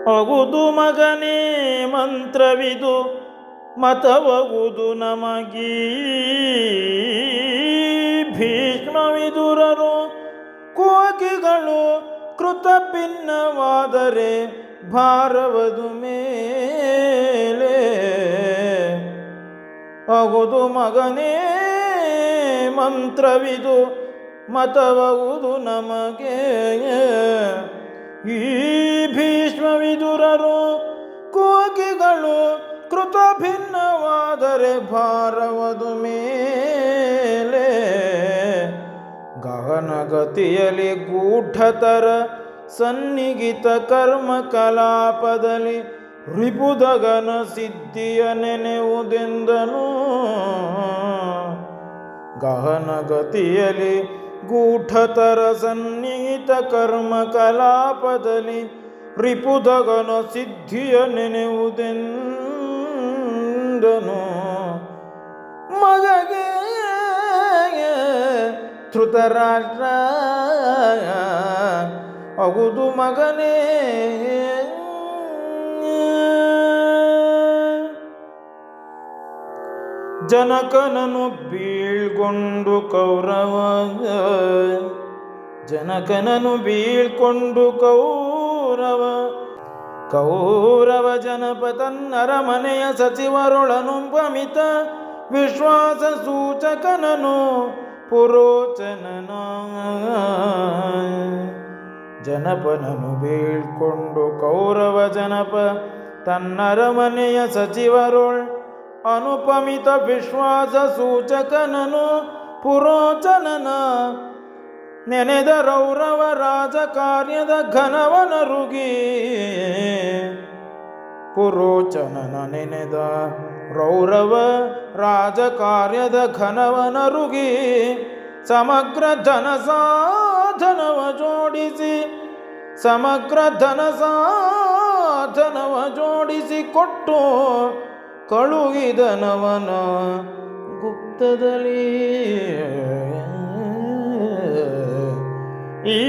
ಅಗುದು ಮಗನೇ ಮಂತ್ರವಿದು ಮತವಗುದು ನಮಗೀ ಭೀಷ್ಮವಿದುರರು ಕೋಕಿಗಳು ಕೃತ ಭಿನ್ನವಾದರೆ ಭಾರವದು ಮೇಲೆ. ಅಗುದು ಮಗನೇ ಮಂತ್ರವಿದು ಮತವಗುದು ನಮಗೆ ಈ ಭೀಷ್ಮವಿದುರರು ಕೋಕಿಗಳು ಕೃತ ಭಿನ್ನವಾದರೆ ಭಾರವದು ಮೇಲೆ. ಗಗನಗತಿಯಲ್ಲಿ ಗೂಢತರ ಸನ್ನಿಹಿತ ಕರ್ಮ ಕಲಾಪದಲ್ಲಿ ರಿಪುದಗನ ಸಿದ್ಧಿಯ ನೆನೆಯುವುದೆಂದನು. ಗಹನಗತಿಯಲ್ಲಿ ಗೂಢತರ ಸನ್ನಿಹಿತ ಕರ್ಮ ಕಲಾಪದಲ್ಲಿ ರಿಪುದಗನ ಸಿದ್ಧಿಯ ನೆನೆಯುವುದೆಂದನು. ಮಗಗೆ ಧೃತರಾಷ್ಟ್ರ ಅಗುದು ಮಗನೇ ಜನಕನನು ಬೀಳ್ಕೊಂಡು ಕೌರವ ಜನಪತನ್ನರಮನೆಯ ಸಚಿವರೊಳನುಪಮಿತ ವಿಶ್ವಾಸ ಸೂಚಕನನು ಪುರೋಚನನ. ಜನಪನನು ಬೀಳ್ಕೊಂಡು ಕೌರವ ಜನಪ ತನ್ನರಮನೆಯ ಸಚಿವರೊಳ್ ಅನುಪಮಿತ ವಿಶ್ವಾಸ ಸೂಚಕನನು ಪುರೋಚನನ. ನೆನೆದ ರೌರವ ರಾಜಕಾರ್ಯದ ಘನವನರುಗಿ ಪುರೋಚನನ ನೆನೆದ ರೌರವ ರಾಜಕಾರ್ಯದ ಘನವನರುಗಿ ಸಮಗ್ರ ಧನ ಸಾಧನವ ಜೋಡಿಸಿ ಕೊಟ್ಟು ಕಳುಹಿದನವನ ಗುಪ್ತದಲ್ಲಿ. ಈ